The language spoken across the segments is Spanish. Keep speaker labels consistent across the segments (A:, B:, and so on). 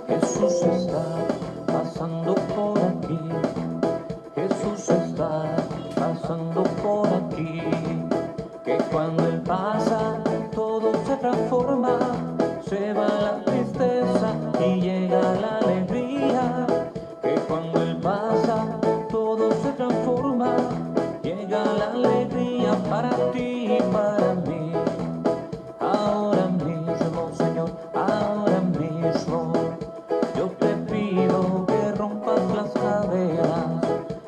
A: Jesús está pasando por aquí. Jesús está pasando por aquí. Que cuando Él pasa, todo se transforma. Se va la tristeza y llega la alegría. Que cuando Él pasa, todo se transforma. Llega la alegría para ti y para mí. Ahora mismo, Señor, ahora mismo, yo te pido que rompas las cadenas.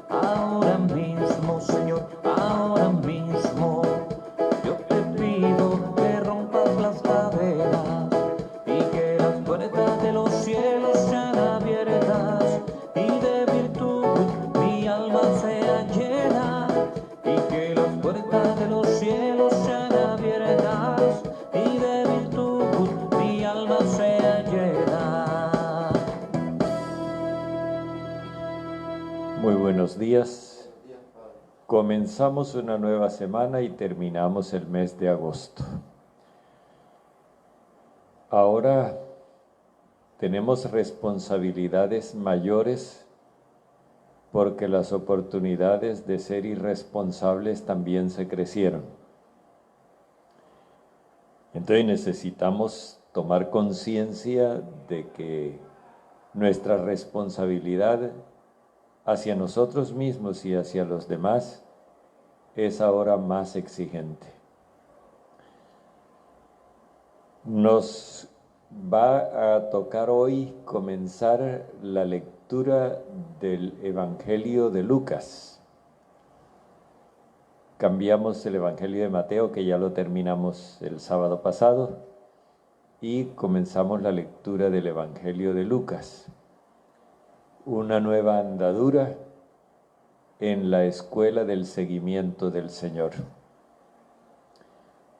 A: Ahora mismo, Señor, ahora mismo, yo te pido que rompas las cadenas y que las puertas de los cielos sean abiertas y de virtud mi alma sea llena y que las puertas de los cielos sean abiertas y de virtud mi alma sea llena.
B: Muy buenos días. Comenzamos una nueva semana y terminamos el mes de agosto. Ahora tenemos responsabilidades mayores porque las oportunidades de ser irresponsables también se crecieron. Entonces necesitamos tomar conciencia de que nuestra responsabilidad hacia nosotros mismos y hacia los demás es ahora más exigente. Nos va a tocar hoy comenzar la lectura del Evangelio de Lucas. Cambiamos el Evangelio de Mateo, que ya lo terminamos el sábado pasado, y comenzamos la lectura del Evangelio de Lucas. Una nueva andadura en la escuela del seguimiento del Señor.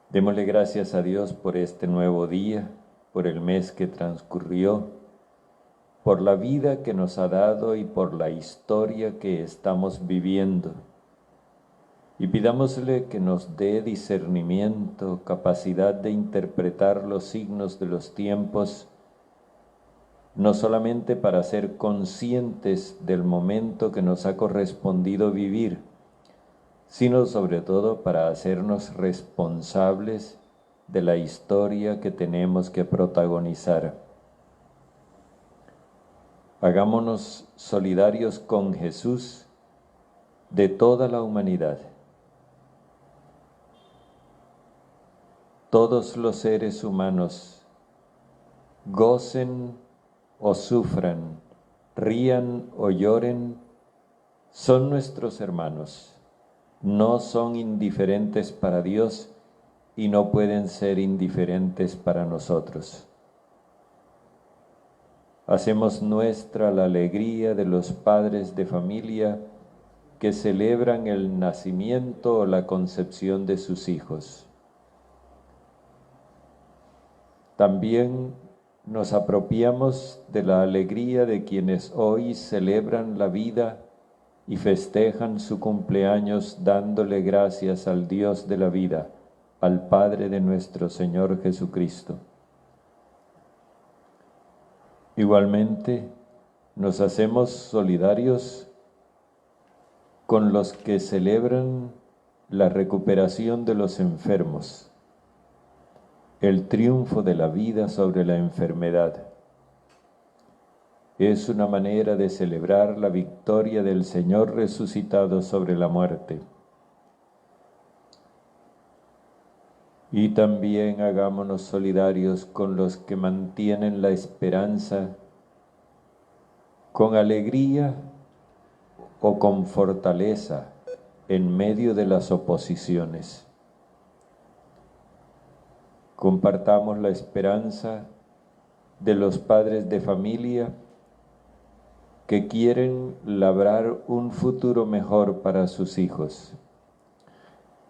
B: Démosle gracias a Dios por este nuevo día, por el mes que transcurrió, por la vida que nos ha dado y por la historia que estamos viviendo. Y pidámosle que nos dé discernimiento, capacidad de interpretar los signos de los tiempos, no solamente para ser conscientes del momento que nos ha correspondido vivir, sino sobre todo para hacernos responsables de la historia que tenemos que protagonizar. Hagámonos solidarios con Jesús de toda la humanidad. Todos los seres humanos gocen o sufran, rían o lloren, son nuestros hermanos, no son indiferentes para Dios y no pueden ser indiferentes para nosotros. Hacemos nuestra la alegría de los padres de familia que celebran el nacimiento o la concepción de sus hijos. También nos apropiamos de la alegría de quienes hoy celebran la vida y festejan su cumpleaños dándole gracias al Dios de la vida, al Padre de nuestro Señor Jesucristo. Igualmente, nos hacemos solidarios con los que celebran la recuperación de los enfermos, el triunfo de la vida sobre la enfermedad. Es una manera de celebrar la victoria del Señor resucitado sobre la muerte. Y también hagámonos solidarios con los que mantienen la esperanza con alegría o con fortaleza en medio de las oposiciones. Compartamos la esperanza de los padres de familia que quieren labrar un futuro mejor para sus hijos,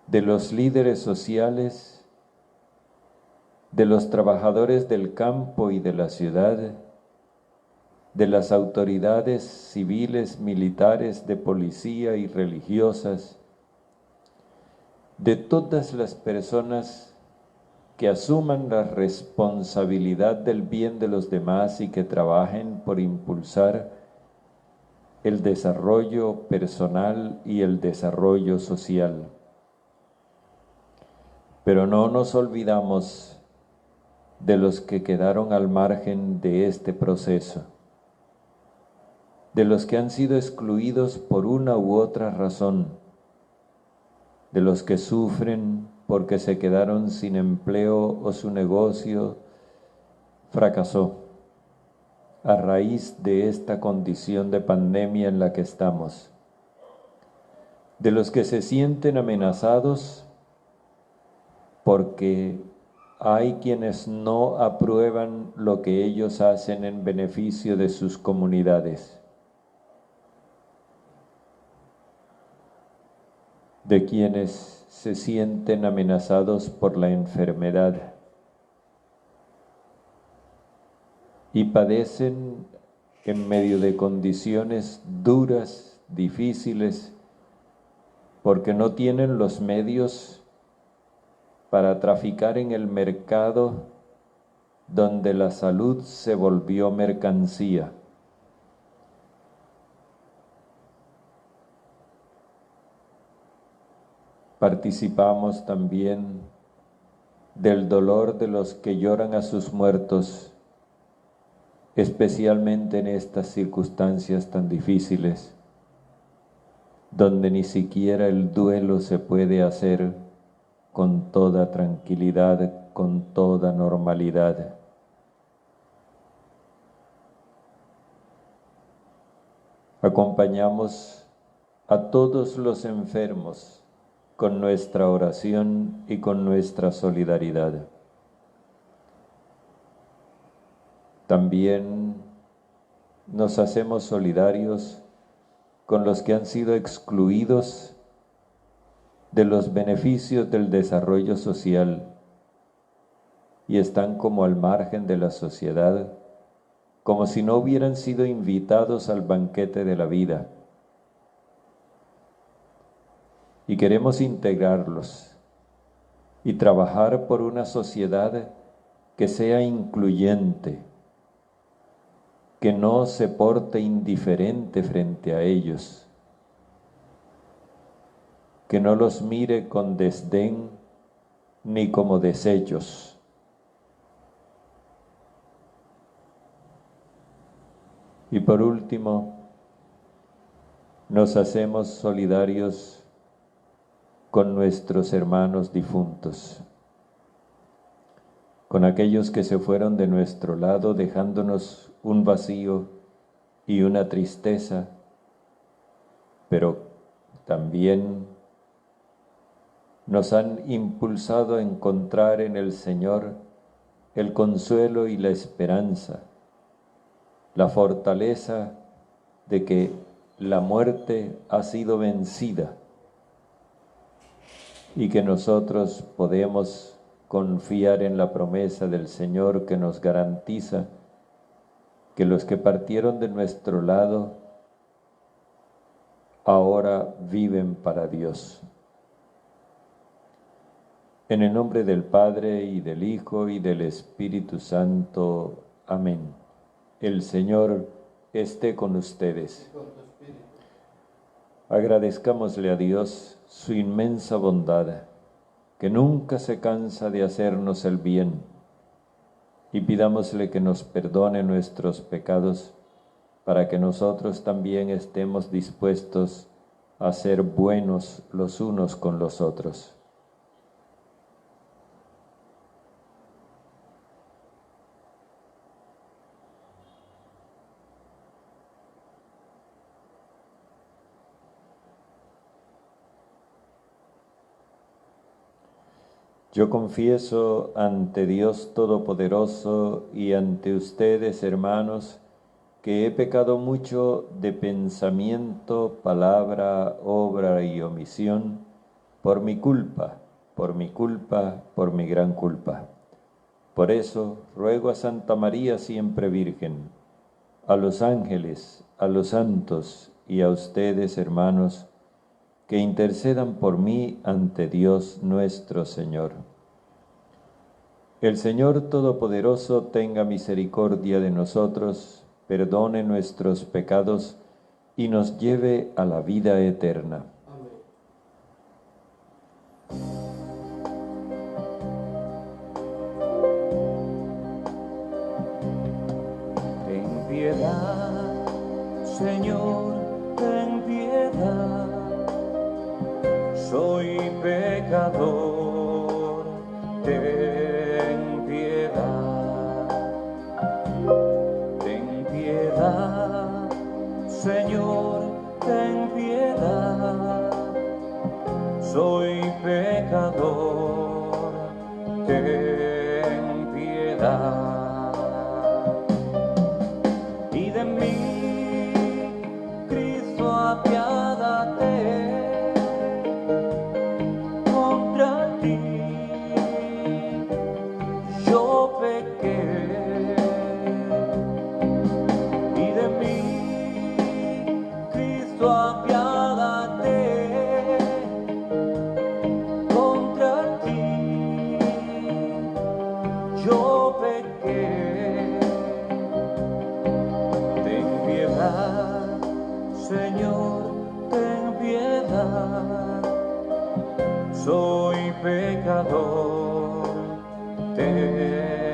B: de los líderes sociales, de los trabajadores del campo y de la ciudad, de las autoridades civiles, militares, de policía y religiosas, de todas las personas que asuman la responsabilidad del bien de los demás y que trabajen por impulsar el desarrollo personal y el desarrollo social. Pero no nos olvidamos de los que quedaron al margen de este proceso, de los que han sido excluidos por una u otra razón, de los que sufren porque se quedaron sin empleo o su negocio fracasó a raíz de esta condición de pandemia en la que estamos, de los que se sienten amenazados porque hay quienes no aprueban lo que ellos hacen en beneficio de sus comunidades, de quienes se sienten amenazados por la enfermedad y padecen en medio de condiciones duras, difíciles, porque no tienen los medios para traficar en el mercado donde la salud se volvió mercancía. Participamos también del dolor de los que lloran a sus muertos, especialmente en estas circunstancias tan difíciles, donde ni siquiera el duelo se puede hacer con toda tranquilidad, con toda normalidad. Acompañamos a todos los enfermos con nuestra oración y con nuestra solidaridad. También nos hacemos solidarios con los que han sido excluidos de los beneficios del desarrollo social y están como al margen de la sociedad, como si no hubieran sido invitados al banquete de la vida. Y queremos integrarlos y trabajar por una sociedad que sea incluyente, que no se porte indiferente frente a ellos, que no los mire con desdén ni como desechos. Y por último, nos hacemos solidarios con nuestros hermanos difuntos, con aquellos que se fueron de nuestro lado dejándonos un vacío y una tristeza, pero también nos han impulsado a encontrar en el Señor el consuelo y la esperanza, la fortaleza de que la muerte ha sido vencida y que nosotros podemos confiar en la promesa del Señor que nos garantiza que los que partieron de nuestro lado ahora viven para Dios. En el nombre del Padre, y del Hijo, y del Espíritu Santo. Amén. El Señor esté con ustedes. Agradezcámosle a Dios su inmensa bondad, que nunca se cansa de hacernos el bien, y pidámosle que nos perdone nuestros pecados, para que nosotros también estemos dispuestos a ser buenos los unos con los otros. Yo confieso ante Dios Todopoderoso y ante ustedes, hermanos, que he pecado mucho de pensamiento, palabra, obra y omisión, por mi culpa, por mi gran culpa. Por eso ruego a Santa María siempre Virgen, a los ángeles, a los santos y a ustedes, hermanos, que intercedan por mí ante Dios nuestro Señor. El Señor Todopoderoso tenga misericordia de nosotros, perdone nuestros pecados y nos lleve a la vida eterna.
A: Ten piedad, Señor, ten piedad. Soy pecador, ten piedad. Ten piedad, Señor, ten piedad. Soy pecador, ten piedad. Y de mí, Cristo, apiádate. Contra ti yo pequé. Y de mí, Cristo, apiádate. Contra ti yo pequé. Ten piedad, Señor, ten piedad. Soy pecador, ten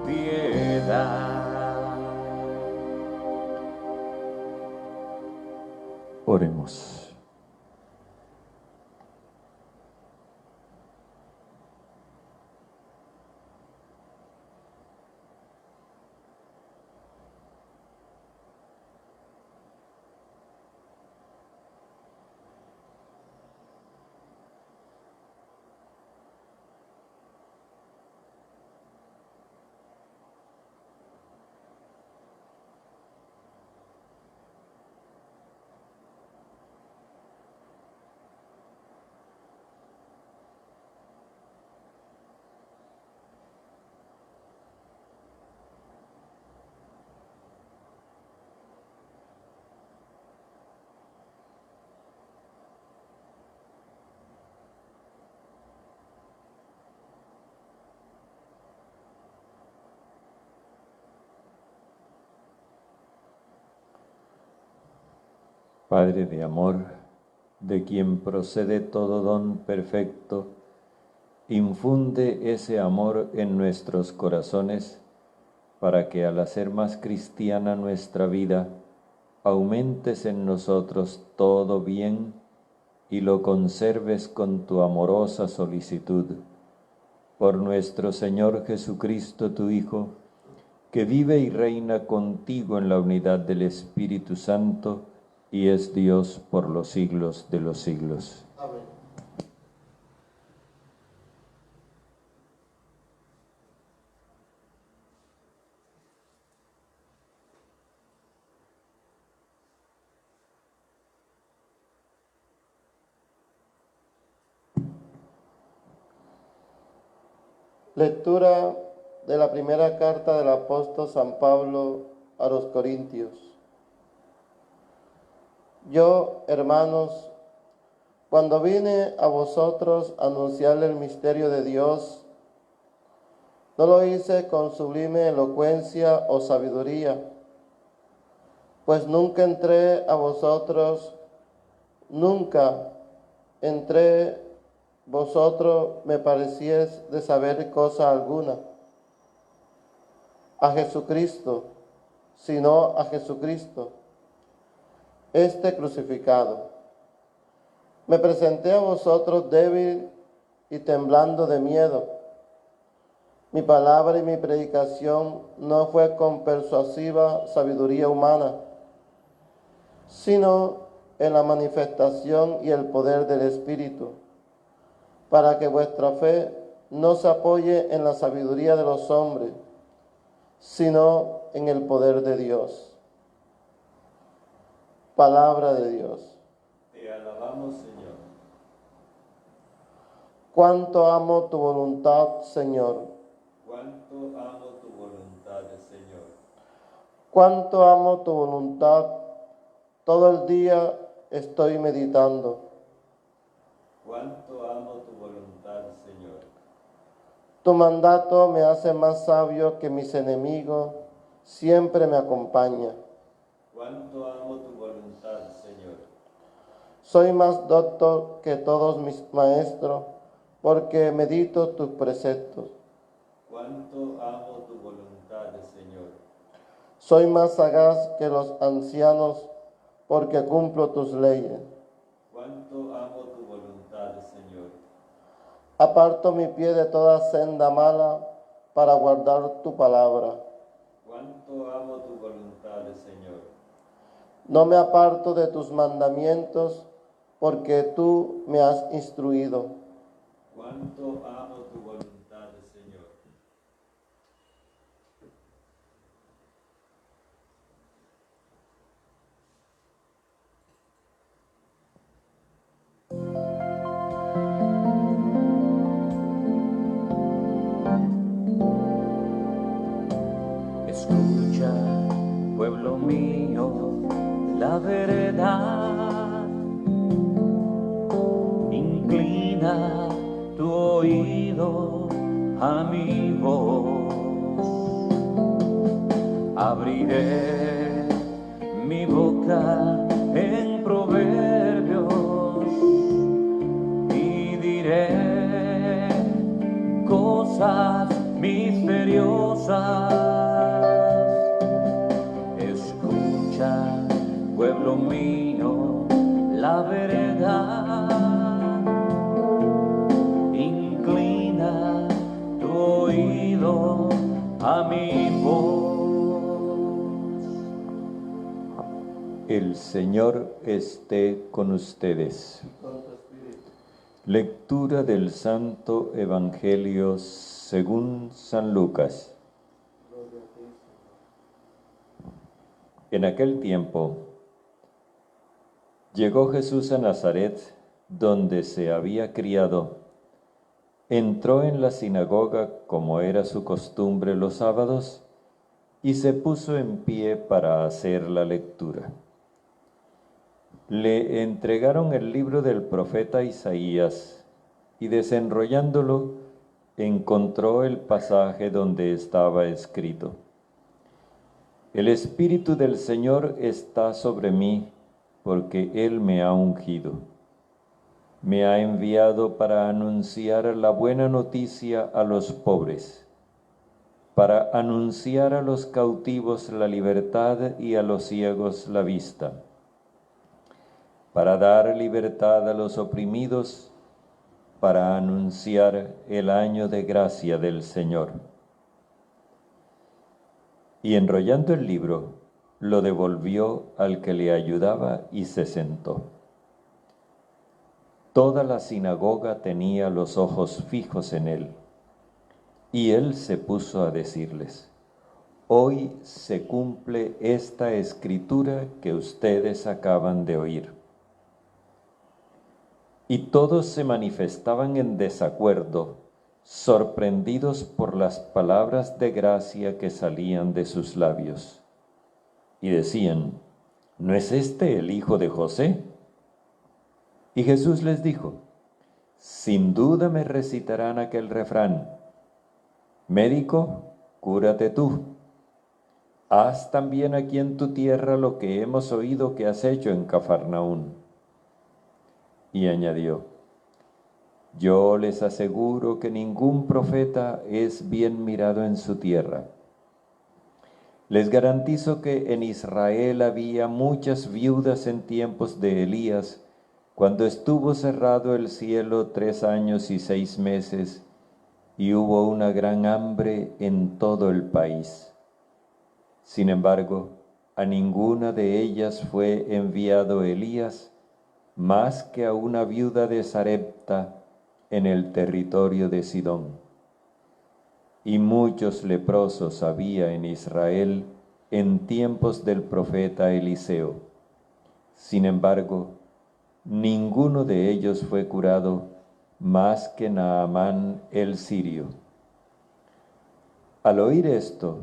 A: piedad.
B: Oremos. Padre de amor, de quien procede todo don perfecto, infunde ese amor en nuestros corazones para que al hacer más cristiana nuestra vida, aumentes en nosotros todo bien y lo conserves con tu amorosa solicitud. Por nuestro Señor Jesucristo, tu Hijo, que vive y reina contigo en la unidad del Espíritu Santo, y es Dios por los siglos de los siglos.
C: Amén. Lectura de la primera carta del apóstol San Pablo a los Corintios. Yo, hermanos, cuando vine a vosotros a anunciarle el misterio de Dios, no lo hice con sublime elocuencia o sabiduría, pues nunca entre vosotros me pareciés de saber cosa alguna, a Jesucristo, sino a Jesucristo, este crucificado. Me presenté a vosotros débil y temblando de miedo. Mi palabra y mi predicación no fue con persuasiva sabiduría humana, sino en la manifestación y el poder del Espíritu, para que vuestra fe no se apoye en la sabiduría de los hombres, sino en el poder de Dios. Palabra de Dios.
B: Te alabamos, Señor.
C: Cuánto amo tu voluntad, Señor.
B: Cuánto amo tu voluntad, Señor.
C: Cuánto amo tu voluntad. Todo el día estoy meditando.
B: Cuánto amo tu voluntad, Señor.
C: Tu mandato me hace más sabio que mis enemigos, siempre me acompaña.
B: Cuánto amo tu voluntad, Señor.
C: Soy más docto que todos mis maestros, porque medito tus preceptos.
B: Cuánto amo tu voluntad, Señor.
C: Soy más sagaz que los ancianos, porque cumplo tus leyes.
B: Cuánto amo tu voluntad, Señor.
C: Aparto mi pie de toda senda mala para guardar tu palabra.
B: Cuánto amo tu voluntad, Señor.
C: No me aparto de tus mandamientos, porque tú me has instruido.
B: Cuánto amo tu voluntad, Señor.
A: Escucha, pueblo mío, la verdad. Inclina tu oído a mi voz. Abriré mi boca en proverbios y diré cosas misteriosas. Escucha, pueblo mío, la verdad. Inclina tu oído a mi voz.
B: El Señor esté con ustedes. Lectura del Santo Evangelio según San Lucas. En aquel tiempo, llegó Jesús a Nazaret, donde se había criado. Entró en la sinagoga, como era su costumbre los sábados, y se puso en pie para hacer la lectura. Le entregaron el libro del profeta Isaías, y desenrollándolo, encontró el pasaje donde estaba escrito: El Espíritu del Señor está sobre mí, porque Él me ha ungido. Me ha enviado para anunciar la buena noticia a los pobres, para anunciar a los cautivos la libertad y a los ciegos la vista, para dar libertad a los oprimidos, para anunciar el año de gracia del Señor. Y enrollando el libro, lo devolvió al que le ayudaba y se sentó. Toda la sinagoga tenía los ojos fijos en él, y él se puso a decirles: Hoy se cumple esta escritura que ustedes acaban de oír. Y todos se manifestaban en desacuerdo, sorprendidos por las palabras de gracia que salían de sus labios. Y decían: ¿No es este el hijo de José? Y Jesús les dijo: Sin duda me recitarán aquel refrán: Médico, cúrate tú. Haz también aquí en tu tierra lo que hemos oído que has hecho en Cafarnaún. Y añadió: Yo les aseguro que ningún profeta es bien mirado en su tierra. Les garantizo que en Israel había muchas viudas en tiempos de Elías, cuando estuvo cerrado el cielo 3 años y 6 meses, y hubo una gran hambre en todo el país. Sin embargo, a ninguna de ellas fue enviado Elías, más que a una viuda de Sarepta en el territorio de Sidón. Y muchos leprosos había en Israel en tiempos del profeta Eliseo. Sin embargo, ninguno de ellos fue curado más que Naamán el sirio. Al oír esto,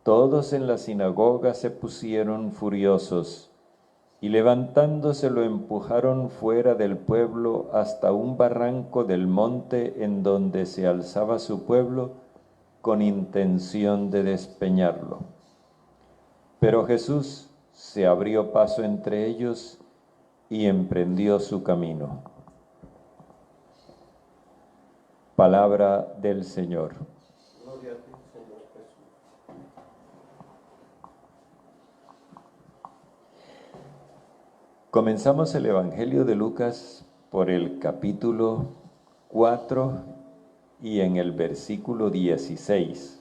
B: todos en la sinagoga se pusieron furiosos y levantándose lo empujaron fuera del pueblo hasta un barranco del monte en donde se alzaba su pueblo, con intención de despeñarlo. Pero Jesús se abrió paso entre ellos y emprendió su camino. Palabra del Señor.
C: Gloria a ti, Señor Jesús.
B: Comenzamos el Evangelio de Lucas por el capítulo 4 y en el versículo 16,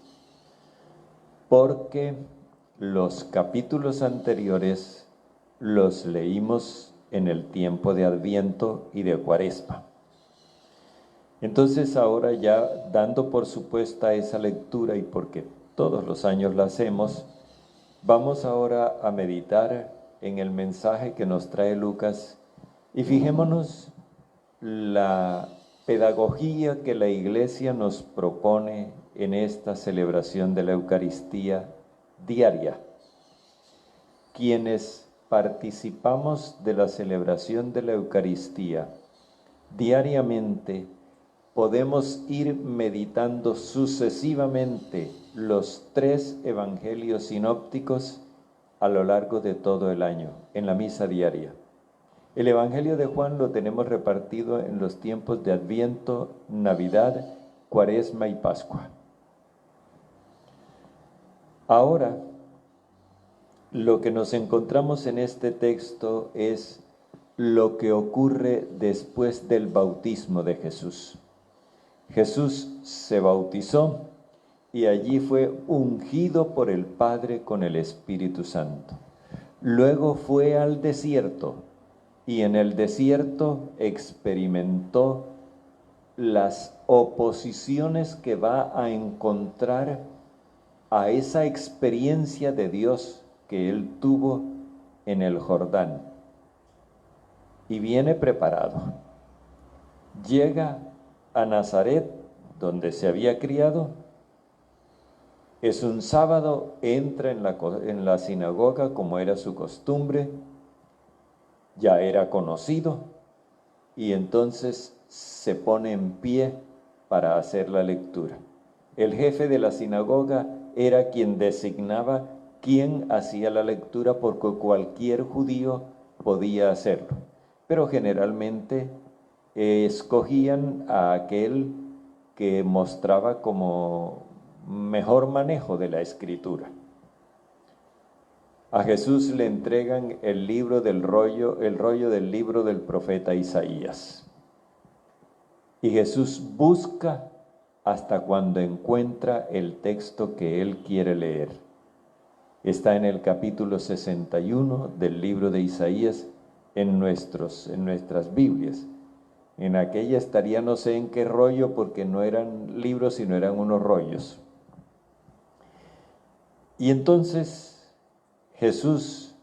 B: porque los capítulos anteriores los leímos en el tiempo de Adviento y de Cuaresma. Entonces ahora ya dando por supuesta esa lectura y porque todos los años la hacemos, vamos ahora a meditar en el mensaje que nos trae Lucas y fijémonos la pedagogía que la Iglesia nos propone en esta celebración de la Eucaristía diaria. Quienes participamos de la celebración de la Eucaristía diariamente, podemos ir meditando sucesivamente los 3 evangelios sinópticos a lo largo de todo el año, en la misa diaria. El Evangelio de Juan lo tenemos repartido en los tiempos de Adviento, Navidad, Cuaresma y Pascua. Ahora, lo que nos encontramos en este texto es lo que ocurre después del bautismo de Jesús. Jesús se bautizó y allí fue ungido por el Padre con el Espíritu Santo. Luego fue al desierto y en el desierto experimentó las oposiciones que va a encontrar a esa experiencia de Dios que él tuvo en el Jordán. Y viene preparado. Llega a Nazaret, donde se había criado. Es un sábado, entra en la sinagoga como era su costumbre, ya era conocido, y entonces se pone en pie para hacer la lectura. El jefe de la sinagoga era quien designaba quién hacía la lectura, porque cualquier judío podía hacerlo, pero generalmente escogían a aquel que mostraba como mejor manejo de la escritura. A Jesús le entregan el rollo del libro del profeta Isaías. Y Jesús busca hasta cuando encuentra el texto que él quiere leer. Está en el capítulo 61 del libro de Isaías en nuestras Biblias. En aquella estaría no sé en qué rollo, porque no eran libros, sino eran unos rollos. Y entonces Jesús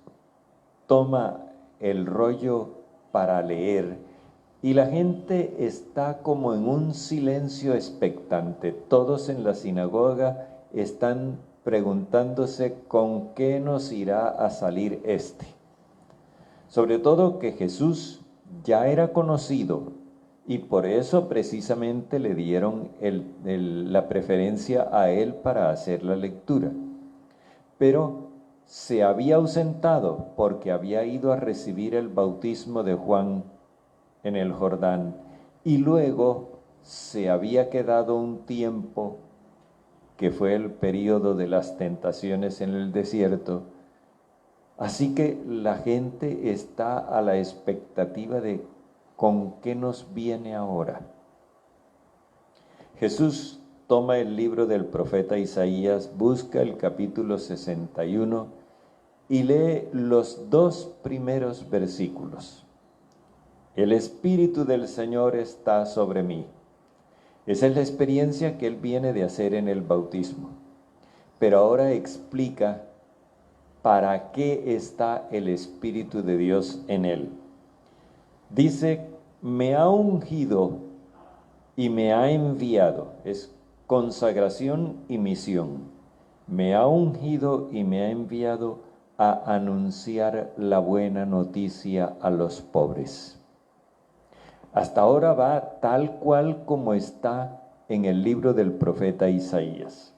B: toma el rollo para leer y la gente está como en un silencio expectante. Todos en la sinagoga están preguntándose con qué nos irá a salir este. Sobre todo que Jesús ya era conocido y por eso precisamente le dieron la preferencia a él para hacer la lectura. Pero se había ausentado porque había ido a recibir el bautismo de Juan en el Jordán y luego se había quedado un tiempo que fue el período de las tentaciones en el desierto. Así que la gente está a la expectativa de ¿con qué nos viene ahora? Jesús toma el libro del profeta Isaías, busca el capítulo 61 y lee los 2 primeros versículos. El Espíritu del Señor está sobre mí. Esa es la experiencia que él viene de hacer en el bautismo. Pero ahora explica para qué está el Espíritu de Dios en él. Dice, me ha ungido y me ha enviado. Es consagración y misión. Me ha ungido y me ha enviado a anunciar la buena noticia a los pobres. Hasta ahora va tal cual como está en el libro del profeta Isaías.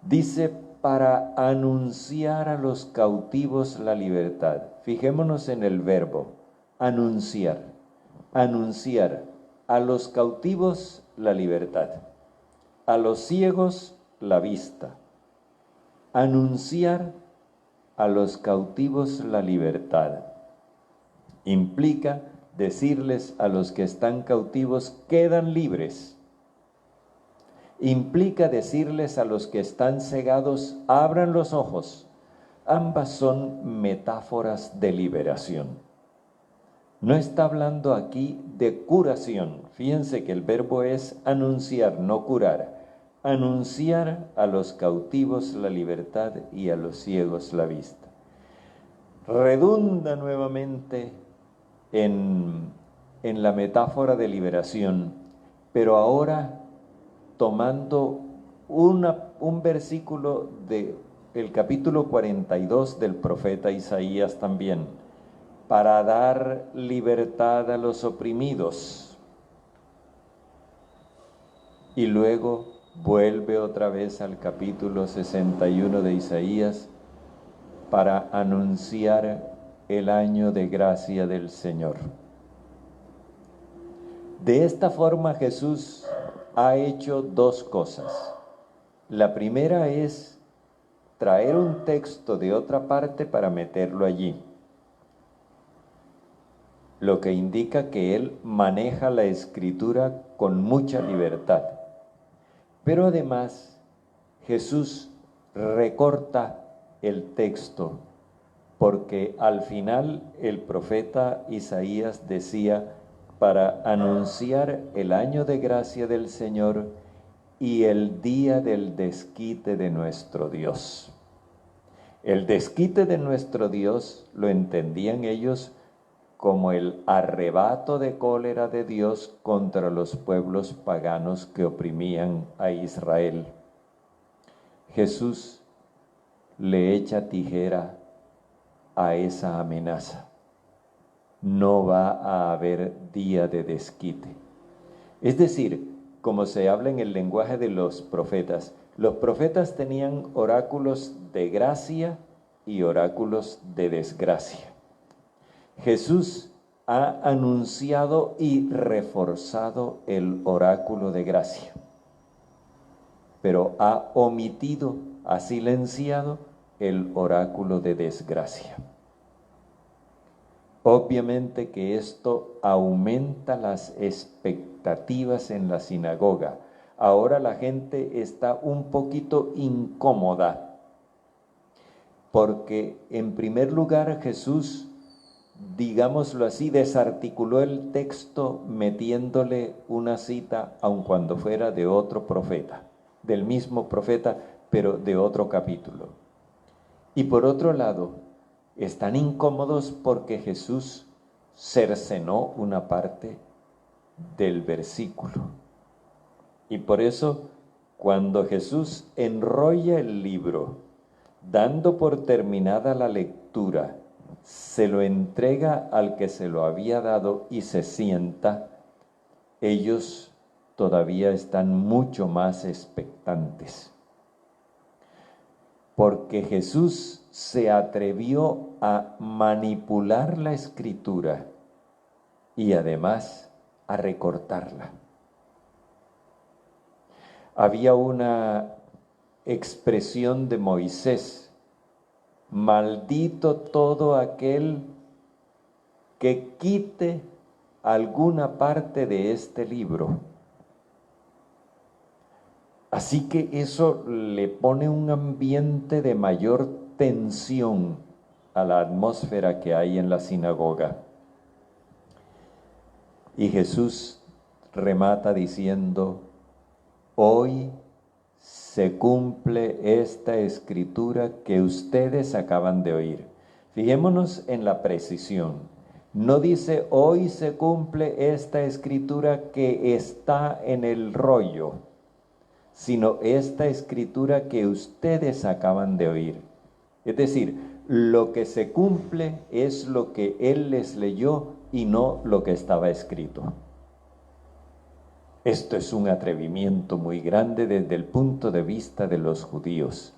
B: Dice, para anunciar a los cautivos la libertad. Fijémonos en el verbo, anunciar. Anunciar a los cautivos la libertad, a los ciegos la vista. Anunciar a los cautivos la libertad implica decirles a los que están cautivos quedan libres. Implica decirles a los que están cegados abran los ojos. Ambas son metáforas de liberación. No está hablando aquí de curación. Fíjense que el verbo es anunciar, no curar. Anunciar a los cautivos la libertad y a los ciegos la vista. Redunda nuevamente en la metáfora de liberación, pero ahora tomando un versículo del capítulo 42 del profeta Isaías también, para dar libertad a los oprimidos. Y luego vuelve otra vez al capítulo 61 de Isaías para anunciar el año de gracia del Señor. De esta forma Jesús ha hecho dos cosas. La primera es traer un texto de otra parte para meterlo allí, lo que indica que Él maneja la Escritura con mucha libertad. Pero además, Jesús recorta el texto, porque al final el profeta Isaías decía, para anunciar el año de gracia del Señor y el día del desquite de nuestro Dios. El desquite de nuestro Dios lo entendían ellos como el arrebato de cólera de Dios contra los pueblos paganos que oprimían a Israel. Jesús le echa tijera a esa amenaza. No va a haber día de desquite. Es decir, como se habla en el lenguaje de los profetas tenían oráculos de gracia y oráculos de desgracia. Jesús ha anunciado y reforzado el oráculo de gracia, pero ha omitido, ha silenciado el oráculo de desgracia. Obviamente que esto aumenta las expectativas en la sinagoga. Ahora la gente está un poquito incómoda, porque en primer lugar Jesús, digámoslo así, desarticuló el texto metiéndole una cita, aun cuando fuera de otro profeta, del mismo profeta, pero de otro capítulo. Y por otro lado, están incómodos porque Jesús cercenó una parte del versículo. Y por eso, cuando Jesús enrolla el libro, dando por terminada la lectura, se lo entrega al que se lo había dado y se sienta, ellos todavía están mucho más expectantes. Porque Jesús se atrevió a manipular la Escritura y además a recortarla. Había una expresión de Moisés: maldito todo aquel que quite alguna parte de este libro. Así que eso le pone un ambiente de mayor tensión a la atmósfera que hay en la sinagoga. Y Jesús remata diciendo: hoy se cumple esta escritura que ustedes acaban de oír. Fijémonos en la precisión. No dice hoy se cumple esta escritura que está en el rollo, sino esta escritura que ustedes acaban de oír. Es decir, lo que se cumple es lo que Él les leyó y no lo que estaba escrito. Esto es un atrevimiento muy grande desde el punto de vista de los judíos.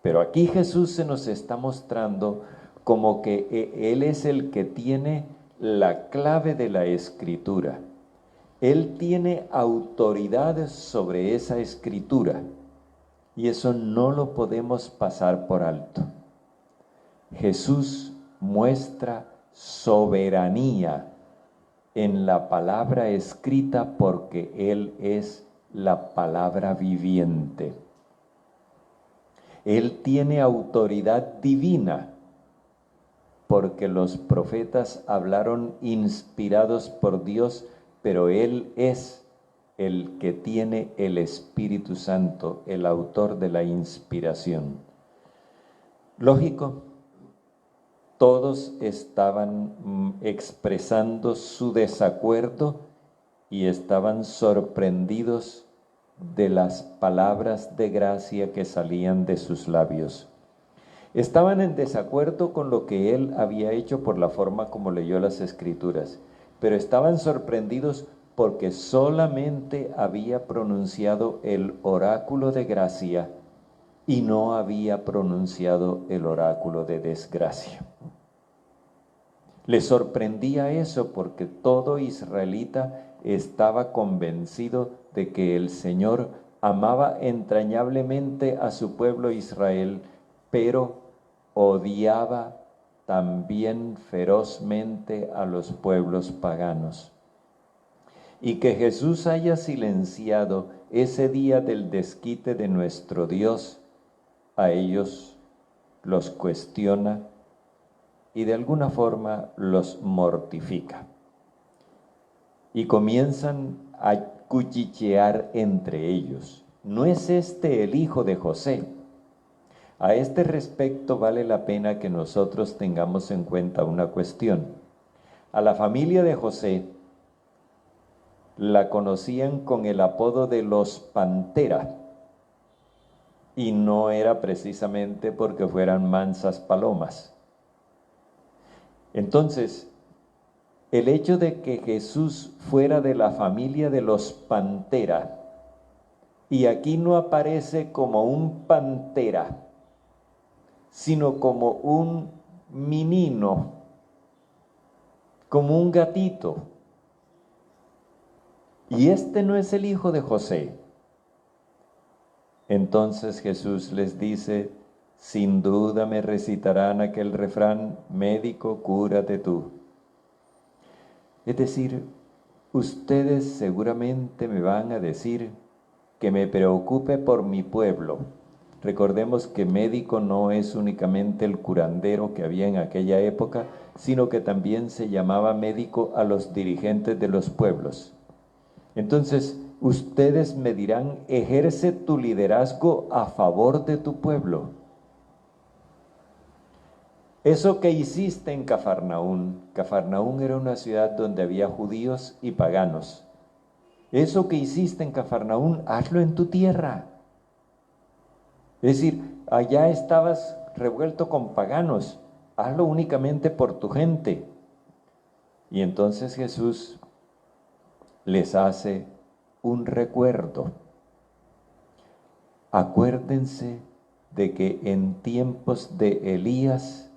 B: Pero aquí Jesús se nos está mostrando como que Él es el que tiene la clave de la Escritura. Él tiene autoridad sobre esa Escritura y eso no lo podemos pasar por alto. Jesús muestra soberanía en la palabra escrita porque Él es la palabra viviente. Él tiene autoridad divina porque los profetas hablaron inspirados por Dios, pero Él es el que tiene el Espíritu Santo, el autor de la inspiración. Lógico, todos estaban expresando su desacuerdo y estaban sorprendidos de las palabras de gracia que salían de sus labios. Estaban en desacuerdo con lo que él había hecho por la forma como leyó las Escrituras, pero estaban sorprendidos porque solamente había pronunciado el oráculo de gracia y no había pronunciado el oráculo de desgracia. Les sorprendía eso porque todo israelita estaba convencido de que el Señor amaba entrañablemente a su pueblo Israel, pero odiaba también ferozmente a los pueblos paganos. Y que Jesús haya silenciado ese día del desquite de nuestro Dios, a ellos los cuestiona y de alguna forma los mortifica. Y comienzan a cuchichear entre ellos. ¿No es este el hijo de José? A este respecto vale la pena que nosotros tengamos en cuenta una cuestión. A la familia de José la conocían con el apodo de los Pantera, y no era precisamente porque fueran mansas palomas. Entonces, el hecho de que Jesús fuera de la familia de los Pantera, y aquí no aparece como un pantera, sino como un menino, como un gatito. Y este no es el hijo de José. Entonces Jesús les dice, sin duda me recitarán aquel refrán, médico, cúrate tú. Es decir, ustedes seguramente me van a decir que me preocupe por mi pueblo. Recordemos que médico no es únicamente el curandero que había en aquella época, sino que también se llamaba médico a los dirigentes de los pueblos. Entonces, ustedes me dirán, ejerce tu liderazgo a favor de tu pueblo. Eso que hiciste en Cafarnaún era una ciudad donde había judíos y paganos. Eso que hiciste en Cafarnaún, hazlo en tu tierra. Es decir, allá estabas revuelto con paganos, hazlo únicamente por tu gente. Y entonces Jesús les hace un recuerdo. Acuérdense de que en tiempos de Elías,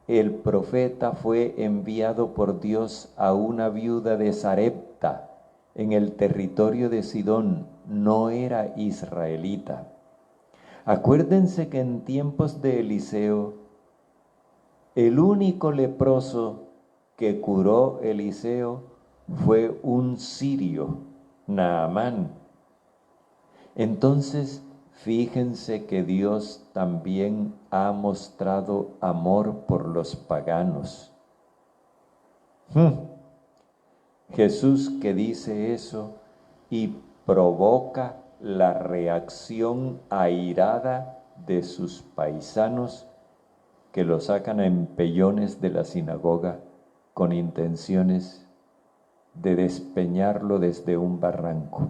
B: el profeta fue enviado por Dios a una viuda de Sarepta en el territorio de Sidón, no era israelita. Acuérdense que en tiempos de Eliseo, el único leproso que curó Eliseo fue un sirio, Naamán. Entonces, fíjense que Dios también ha mostrado amor por los paganos. Jesús que dice eso y provoca la reacción airada de sus paisanos que lo sacan a empellones de la sinagoga con intenciones de despeñarlo desde un barranco.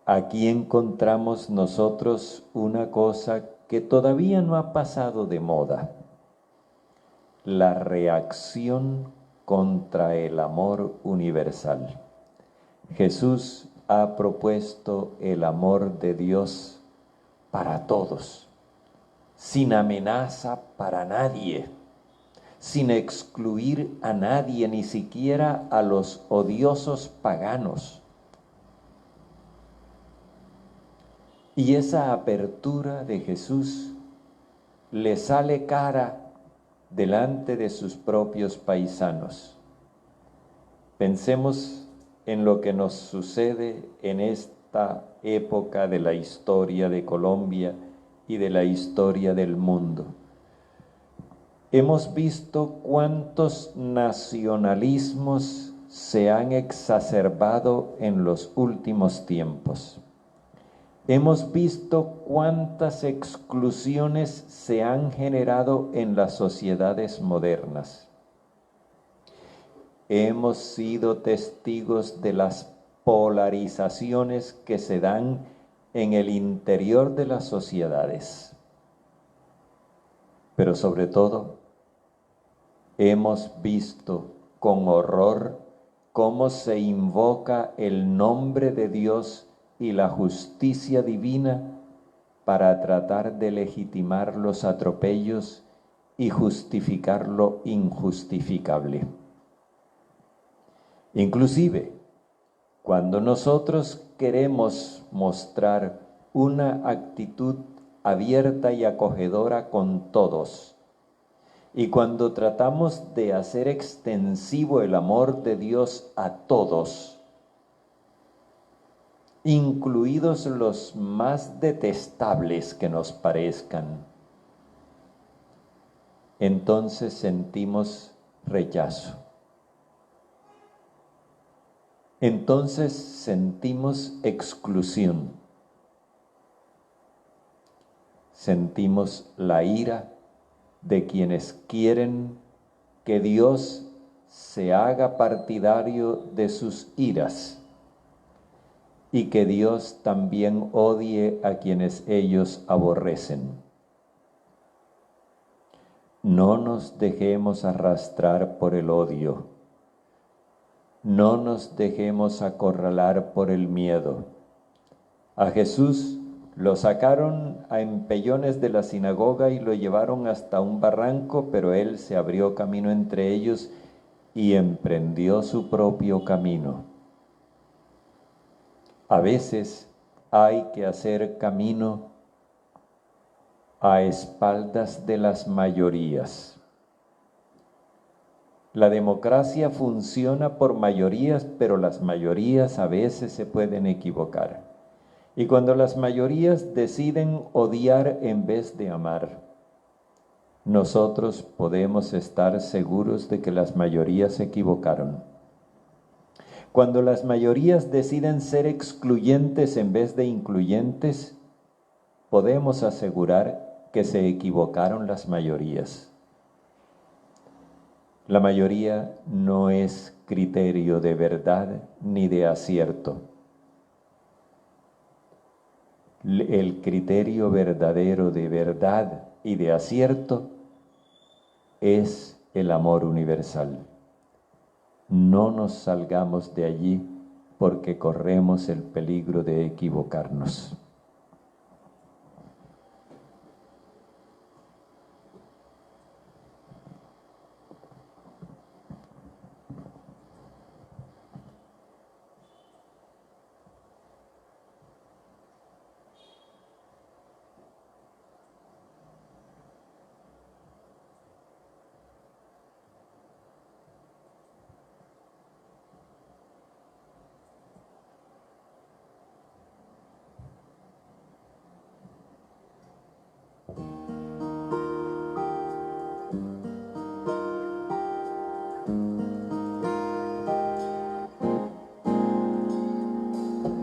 B: aquí encontramos nosotros una cosa que todavía no ha pasado de moda: la reacción contra el amor universal. Jesús ha propuesto el amor de Dios para todos, sin amenaza para nadie, sin excluir a nadie, ni siquiera a los odiosos paganos. Y esa apertura de Jesús le sale cara delante de sus propios paisanos. Pensemos en lo que nos sucede en esta época de la historia de Colombia y de la historia del mundo. Hemos visto cuántos nacionalismos se han exacerbado en los últimos tiempos. Hemos visto cuántas exclusiones se han generado en las sociedades modernas. Hemos sido testigos de las polarizaciones que se dan en el interior de las sociedades. Pero sobre todo, hemos visto con horror cómo se invoca el nombre de Dios y la justicia divina para tratar de legitimar los atropellos y justificar lo injustificable. Inclusive, cuando nosotros queremos mostrar una actitud abierta y acogedora con todos, y cuando tratamos de hacer extensivo el amor de Dios a todos, incluidos los más detestables que nos parezcan, entonces sentimos rechazo. Entonces sentimos exclusión. Sentimos la ira de quienes quieren que Dios se haga partidario de sus iras y que Dios también odie a quienes ellos aborrecen. No nos dejemos arrastrar por el odio. No nos dejemos acorralar por el miedo. A Jesús lo sacaron a empellones de la sinagoga y lo llevaron hasta un barranco, pero él se abrió camino entre ellos y emprendió su propio camino. A veces hay que hacer camino a espaldas de las mayorías. La democracia funciona por mayorías, pero las mayorías a veces se pueden equivocar. Y cuando las mayorías deciden odiar en vez de amar, nosotros podemos estar seguros de que las mayorías se equivocaron. Cuando las mayorías deciden ser excluyentes en vez de incluyentes, podemos asegurar que se equivocaron las mayorías. La mayoría no es criterio de verdad ni de acierto. El criterio verdadero de verdad y de acierto es el amor universal. No nos salgamos de allí porque corremos el peligro de equivocarnos.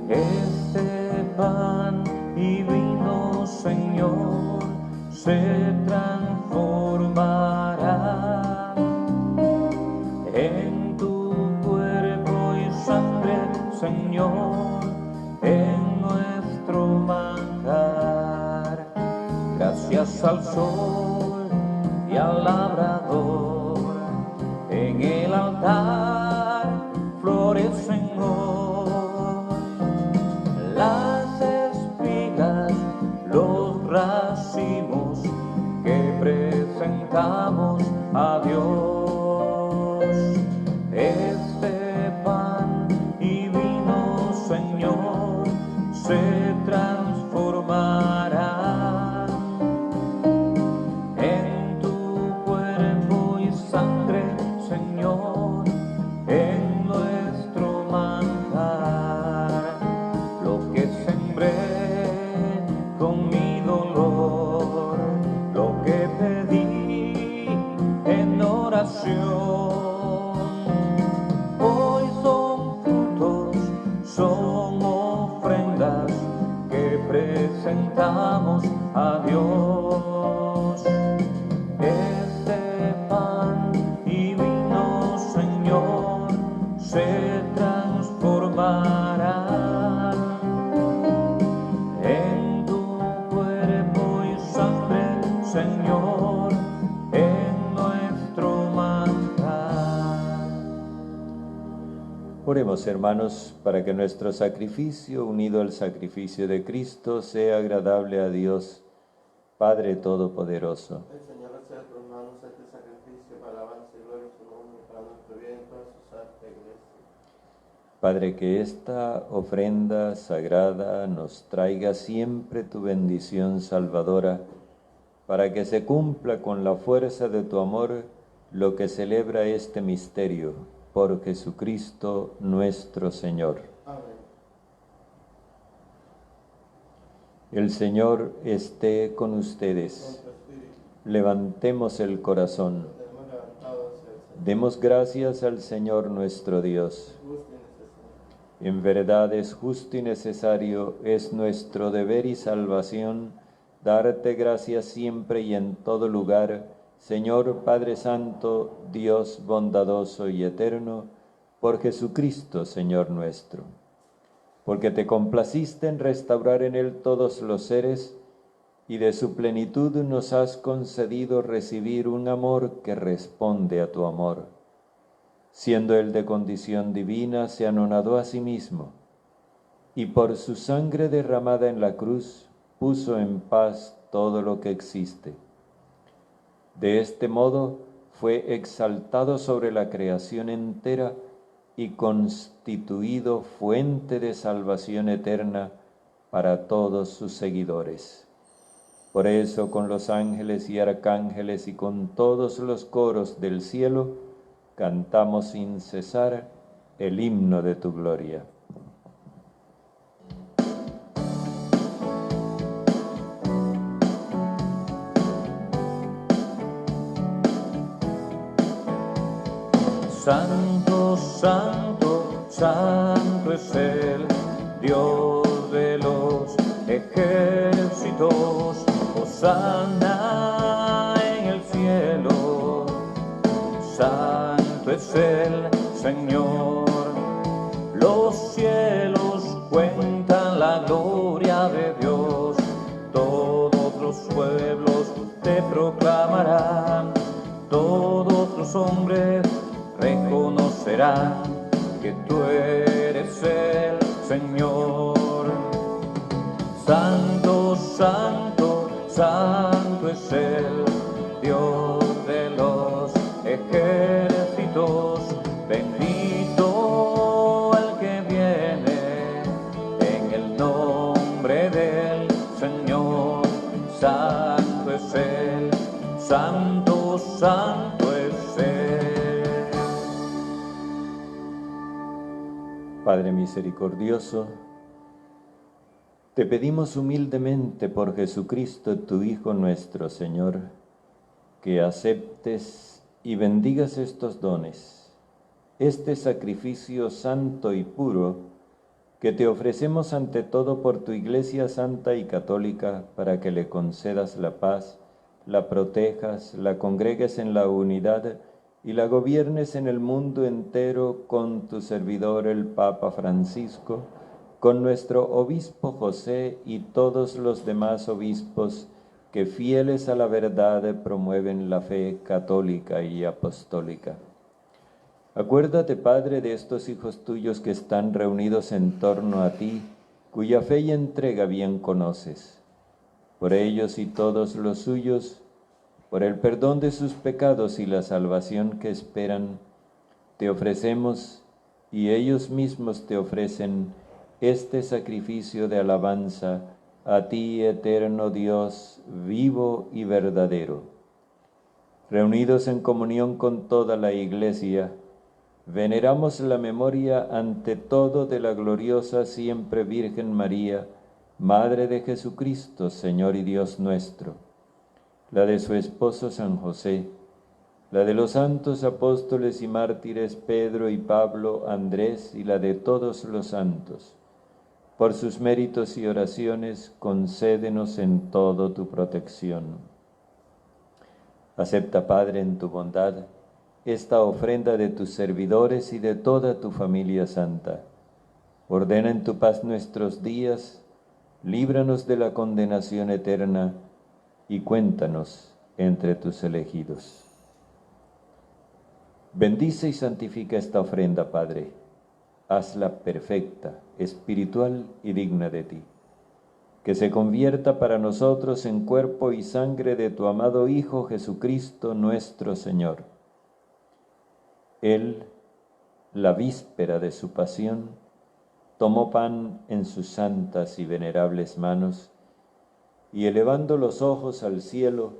A: Este pan y vino, Señor, se transformará en tu cuerpo y sangre, Señor, en gracias al sol y al labrador. En el altar florecen hoy las espigas, los racimos que presentamos a Dios. Este pan y vino, Señor, se transformará en tu cuerpo y sangre, Señor, en nuestro manjar. Lo que sembré con mi dolor, lo que pedí en oración, hoy son frutos, son ofrendas que presentamos a Dios. Este pan y vino, Señor, se transformará en tu cuerpo y sangre, Señor, en nuestro manjar.
B: Oremos, hermanos, para que nuestro sacrificio, unido al sacrificio de Cristo, sea agradable a Dios, Padre Todopoderoso.
C: El Señor reciba de tus manos este sacrificio para alabanza y gloria de su nombre, para nuestro bien y toda su santa iglesia.
B: Padre, que esta ofrenda sagrada nos traiga siempre tu bendición salvadora, para que se cumpla con la fuerza de tu amor lo que celebra este misterio, por Jesucristo nuestro Señor.
C: Amén.
B: El Señor esté con ustedes.
C: Con tu espíritu,
B: Levantemos el corazón.
C: lo tenemos levantado hacia el Señor.
B: Demos gracias al Señor nuestro Dios.
C: Justo y necesario.
B: En verdad es justo y necesario, es nuestro deber y salvación, darte gracias siempre y en todo lugar, Señor Padre Santo, Dios bondadoso y eterno, por Jesucristo, Señor nuestro. Porque te complaciste en restaurar en Él todos los seres, y de su plenitud nos has concedido recibir un amor que responde a tu amor. Siendo Él de condición divina, se anonadó a sí mismo, y por su sangre derramada en la cruz, puso en paz todo lo que existe. De este modo, fue exaltado sobre la creación entera y constituido fuente de salvación eterna para todos sus seguidores. Por eso, con los ángeles y arcángeles y con todos los coros del cielo, cantamos sin cesar el himno de tu gloria.
A: Santo, santo, santo es el Dios de los ejércitos. Hosana en el cielo. Santo es el Señor. Los cielos cuentan la gloria de Dios. Todos los pueblos te proclamarán. Todos los hombres reconocerán que tú eres el Señor. Santo, santo, santo es el Dios de los ejércitos. Bendito el que viene en el nombre del Señor. Santo es Él, santo, santo es Él.
B: Padre misericordioso, te pedimos humildemente por Jesucristo, tu Hijo nuestro Señor, que aceptes y bendigas estos dones, este sacrificio santo y puro que te ofrecemos ante todo por tu Iglesia santa y católica, para que le concedas la paz, la protejas, la congregues en la unidad y la gobiernes en el mundo entero con tu servidor el Papa Francisco, con nuestro obispo José y todos los demás obispos, que fieles a la verdad promueven la fe católica y apostólica. Acuérdate, Padre, de estos hijos tuyos que están reunidos en torno a ti, cuya fe y entrega bien conoces. Por ellos y todos los suyos, por el perdón de sus pecados y la salvación que esperan, te ofrecemos, y ellos mismos te ofrecen, este sacrificio de alabanza a ti, eterno Dios, vivo y verdadero. Reunidos en comunión con toda la Iglesia, veneramos la memoria ante todo de la gloriosa siempre Virgen María, Madre de Jesucristo, Señor y Dios nuestro, la de su esposo San José, la de los santos apóstoles y mártires Pedro y Pablo, Andrés, y la de todos los santos. Por sus méritos y oraciones, concédenos en todo tu protección. Acepta, Padre, en tu bondad, esta ofrenda de tus servidores y de toda tu familia santa. Ordena en tu paz nuestros días, líbranos de la condenación eterna y cuéntanos entre tus elegidos. Bendice y santifica esta ofrenda, Padre. Hazla perfecta, espiritual y digna de ti. Que se convierta para nosotros en cuerpo y sangre de tu amado Hijo Jesucristo nuestro Señor. Él, la víspera de su pasión, tomó pan en sus santas y venerables manos, y elevando los ojos al cielo,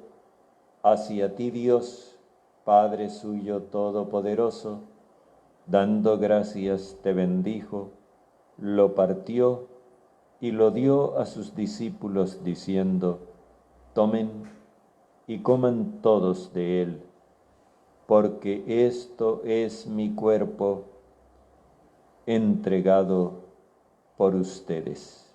B: hacia ti, Dios, Padre suyo todopoderoso, dando gracias te bendijo, lo partió y lo dio a sus discípulos diciendo: tomen y coman todos de él, porque esto es mi cuerpo entregado por ustedes.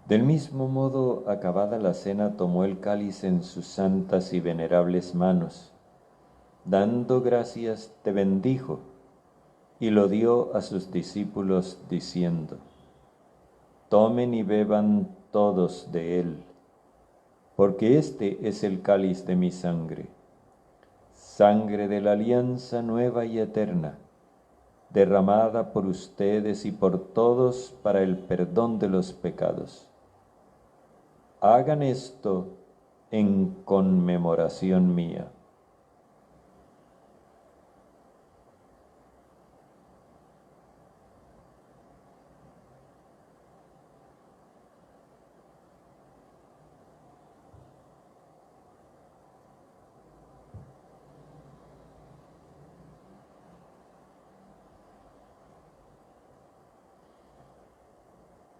B: Del mismo modo, acabada la cena, tomó el cáliz en sus santas y venerables manos, dando gracias te bendijo, y lo dio a sus discípulos diciendo: tomen y beban todos de él, porque este es el cáliz de mi sangre, sangre de la alianza nueva y eterna, derramada por ustedes y por todos para el perdón de los pecados. Hagan esto en conmemoración mía.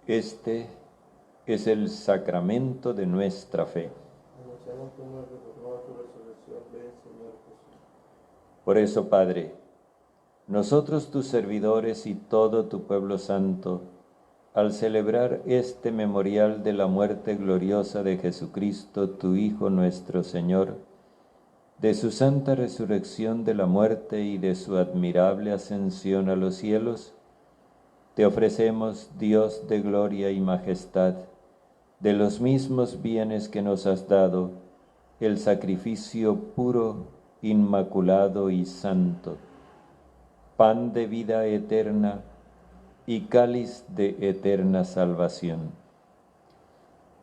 B: Este es el sacramento de nuestra fe. Por eso, Padre, nosotros tus servidores y todo tu pueblo santo, al celebrar este memorial de la muerte gloriosa de Jesucristo, tu Hijo nuestro Señor, de su santa resurrección de la muerte y de su admirable ascensión a los cielos, te ofrecemos, Dios de gloria y majestad, de los mismos bienes que nos has dado, el sacrificio puro, inmaculado y santo, pan de vida eterna y cáliz de eterna salvación.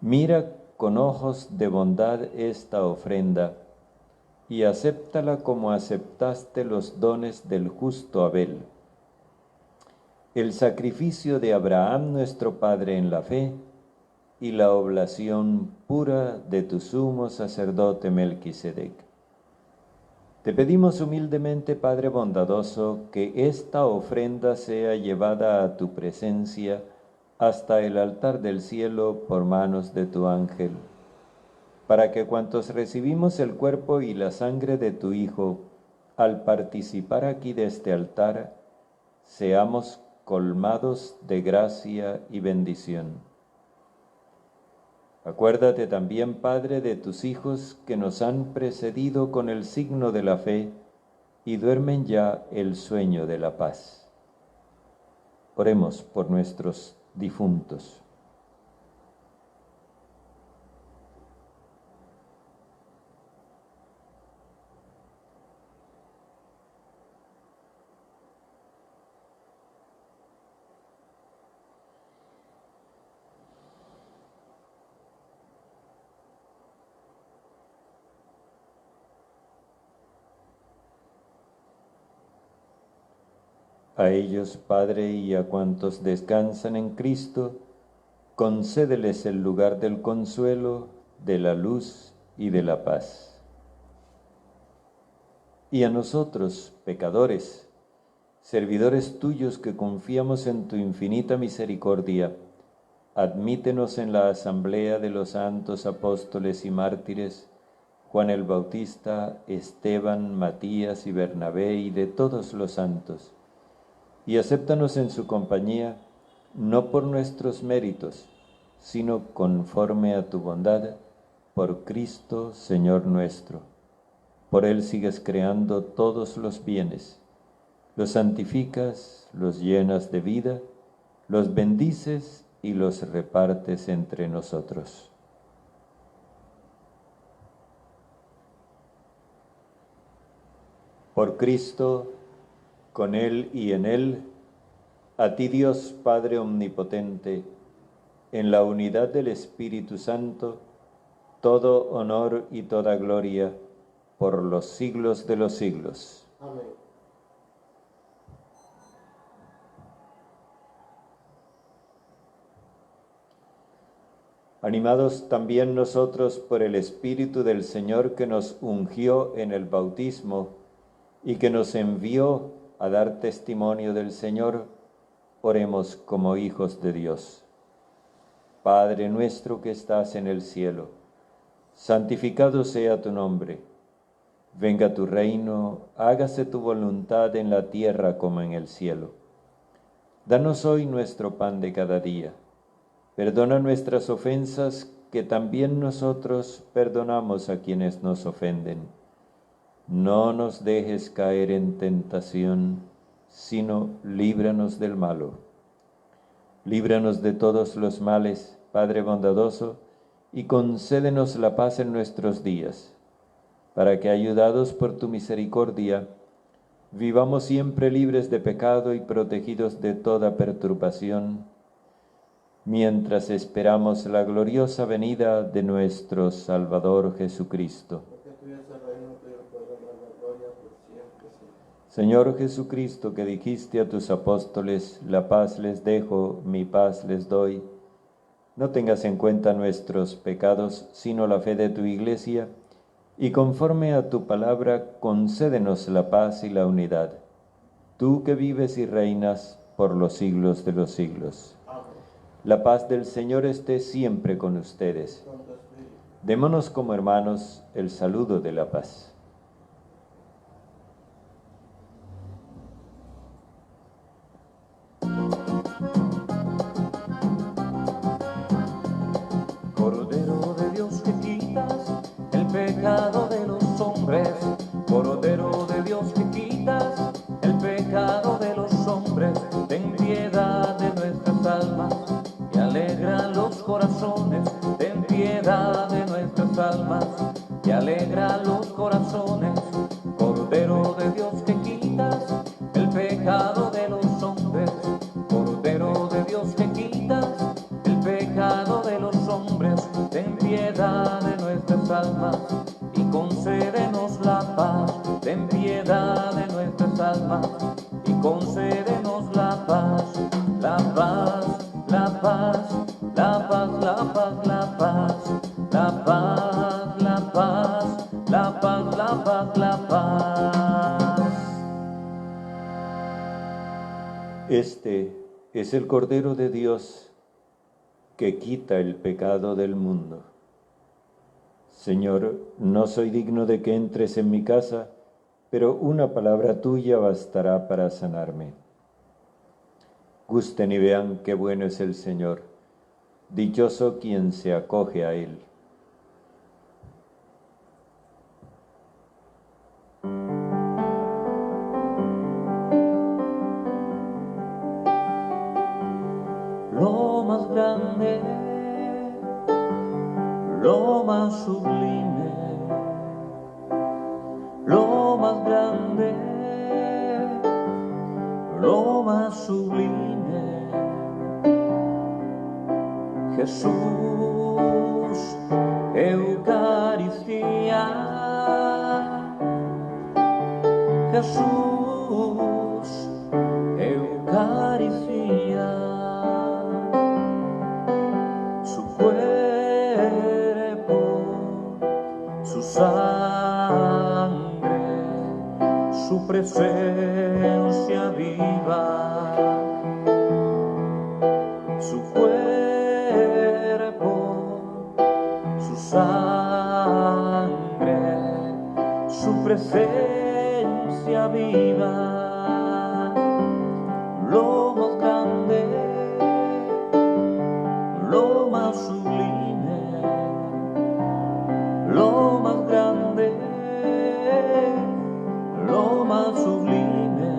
B: Mira con ojos de bondad esta ofrenda y acéptala como aceptaste los dones del justo Abel, el sacrificio de Abraham nuestro Padre en la fe, y la oblación pura de tu sumo sacerdote Melquisedec. Te pedimos humildemente, Padre bondadoso, que esta ofrenda sea llevada a tu presencia hasta el altar del cielo por manos de tu ángel, para que cuantos recibimos el cuerpo y la sangre de tu Hijo, al participar aquí de este altar, seamos colmados de gracia y bendición. Acuérdate también, Padre, de tus hijos que nos han precedido con el signo de la fe y duermen ya el sueño de la paz. Oremos por nuestros difuntos. A ellos, Padre, y a cuantos descansan en Cristo, concédeles el lugar del consuelo, de la luz y de la paz. Y a nosotros, pecadores, servidores tuyos que confiamos en tu infinita misericordia, admítenos en la asamblea de los santos apóstoles y mártires, Juan el Bautista, Esteban, Matías y Bernabé, y de todos los santos, y acéptanos en su compañía, no por nuestros méritos, sino conforme a tu bondad, por Cristo, Señor nuestro. Por Él sigues creando todos los bienes, los santificas, los llenas de vida, los bendices y los repartes entre nosotros. Por Cristo, con Él y en Él, a ti Dios Padre Omnipotente, en la unidad del Espíritu Santo, todo honor y toda gloria por los siglos de los siglos.
C: Amén.
B: Animados también nosotros por el Espíritu del Señor que nos ungió en el bautismo y que nos envió a dar testimonio del Señor, oremos como hijos de Dios. Padre nuestro que estás en el cielo, santificado sea tu nombre. Venga tu reino, hágase tu voluntad en la tierra como en el cielo. Danos hoy nuestro pan de cada día. Perdona nuestras ofensas, que también nosotros perdonamos a quienes nos ofenden. No nos dejes caer en tentación, sino líbranos del malo. Líbranos de todos los males, Padre bondadoso, y concédenos la paz en nuestros días, para que, ayudados por tu misericordia, vivamos siempre libres de pecado y protegidos de toda perturbación, mientras esperamos la gloriosa venida de nuestro Salvador Jesucristo. Señor Jesucristo, que dijiste a tus apóstoles, la paz les dejo, mi paz les doy, no tengas en cuenta nuestros pecados, sino la fe de tu Iglesia, y conforme a tu palabra, concédenos la paz y la unidad. Tú que vives y reinas por los siglos de los siglos.
C: Amén.
B: La paz del Señor esté siempre con ustedes.
C: Con tu espíritu.
B: Démonos como hermanos el saludo de la paz.
A: Cordero de Dios que quitas el pecado de los hombres, Cordero de Dios que quitas el pecado de los hombres, ten piedad de nuestras almas y alegra los corazones, ten piedad de nuestras almas y alegra los corazones. Cordero de Dios que quitas el pecado de los hombres, Cordero de Dios que quitas el pecado de los hombres, ten piedad de nuestras almas y concédenos la paz, ten piedad de nuestras almas y concédenos la paz, la paz, la paz, la paz, la paz, la paz, la paz, la paz, la paz, la paz, la paz.
B: Este es el Cordero de Dios que quita el pecado del mundo. Señor, no soy digno de que entres en mi casa, pero una palabra tuya bastará para sanarme. Gusten y vean qué bueno es el Señor, dichoso quien se acoge a Él.
A: Lo más grande, lo más sublime, lo más grande, lo más sublime, Jesús, Eucaristía, Jesús, Eucaristía. Su cuerpo, su sangre, su presencia viva. Su cuerpo, su sangre, su presencia viva. Lo más grande, lo más sublime, lo más grande, lo más sublime,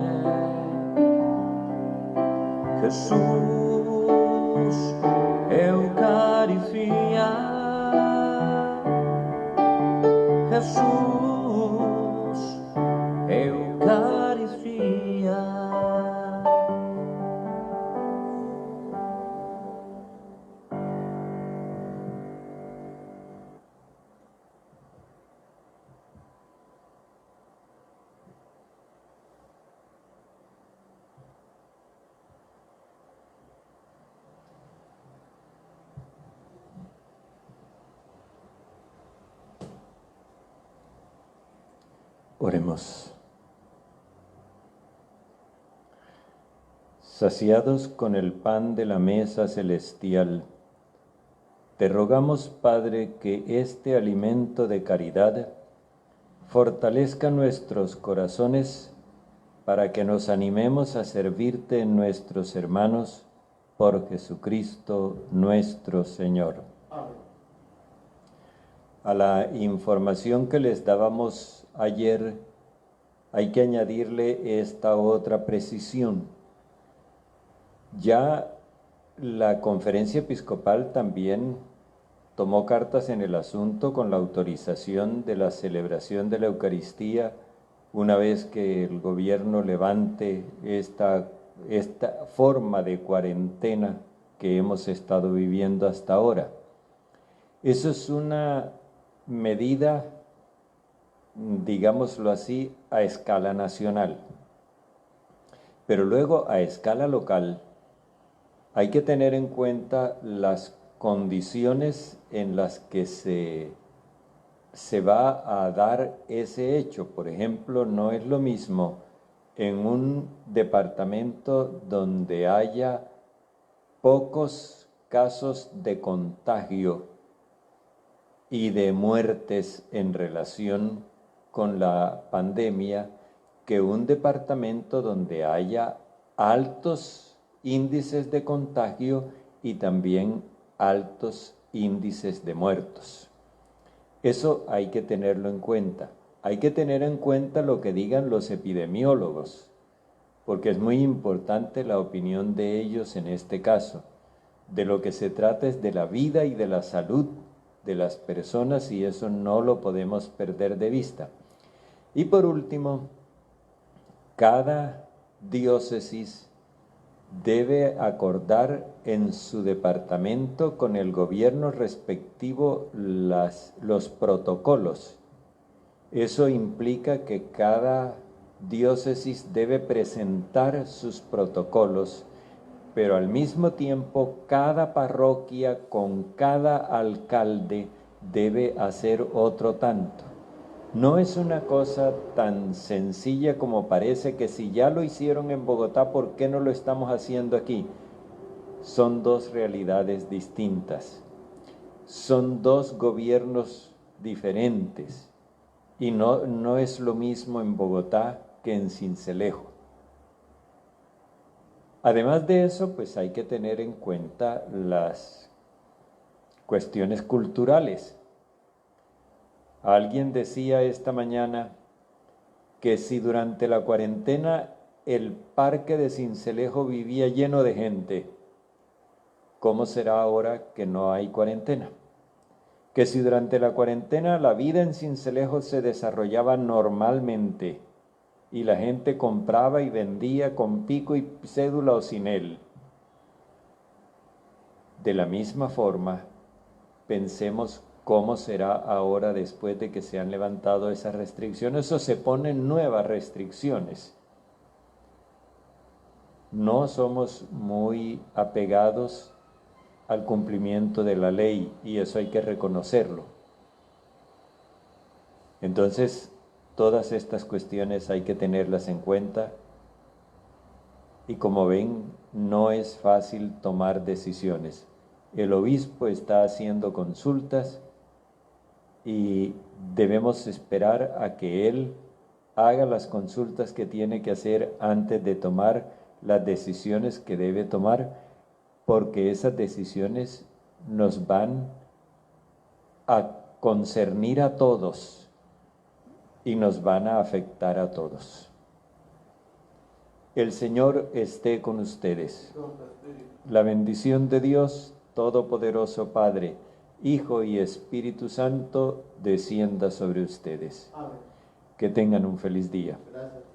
A: Jesús, Eucaristía, Jesús, Eucaristía.
B: Oremos. Saciados con el pan de la mesa celestial, te rogamos, Padre, que este alimento de caridad fortalezca nuestros corazones para que nos animemos a servirte en nuestros hermanos por Jesucristo nuestro Señor.
C: Amén.
B: A la información que les dábamos ayer hay que añadirle esta otra precisión. Ya la Conferencia Episcopal también tomó cartas en el asunto con la autorización de la celebración de la Eucaristía una vez que el gobierno levante esta forma de cuarentena que hemos estado viviendo hasta ahora. Eso es una medida, digámoslo así, a escala nacional. Pero luego a escala local hay que tener en cuenta las condiciones en las que se va a dar ese hecho. Por ejemplo, no es lo mismo en un departamento donde haya pocos casos de contagio y de muertes en relación con la pandemia, que un departamento donde haya altos índices de contagio y también altos índices de muertos. Eso hay que tenerlo en cuenta. Hay que tener en cuenta lo que digan los epidemiólogos, porque es muy importante la opinión de ellos en este caso. De lo que se trata es de la vida y de la salud de las personas, y eso no lo podemos perder de vista. Y por último, cada diócesis debe acordar en su departamento con el gobierno respectivo los protocolos. Eso implica que cada diócesis debe presentar sus protocolos, pero al mismo tiempo cada parroquia con cada alcalde debe hacer otro tanto. No es una cosa tan sencilla como parece, que si ya lo hicieron en Bogotá, ¿por qué no lo estamos haciendo aquí? Son dos realidades distintas, son dos gobiernos diferentes, Y no es lo mismo en Bogotá que en Sincelejo. Además de eso, pues hay que tener en cuenta las cuestiones culturales. Alguien decía esta mañana que si durante la cuarentena el parque de Sincelejo vivía lleno de gente, ¿cómo será ahora que no hay cuarentena? Que si durante la cuarentena la vida en Sincelejo se desarrollaba normalmente y la gente compraba y vendía con pico y cédula o sin él, de la misma forma, pensemos cómo será ahora después de que se han levantado esas restricciones o se ponen nuevas restricciones. No somos muy apegados al cumplimiento de la ley y eso hay que reconocerlo. Entonces, todas estas cuestiones hay que tenerlas en cuenta y como ven, no es fácil tomar decisiones. El obispo está haciendo consultas y debemos esperar a que él haga las consultas que tiene que hacer antes de tomar las decisiones que debe tomar, porque esas decisiones nos van a concernir a todos y nos van a afectar a todos. El Señor esté con ustedes. La bendición de Dios Todopoderoso, Padre, Hijo y Espíritu Santo, descienda sobre ustedes.
C: Amén.
B: Que tengan un feliz día.
C: Gracias.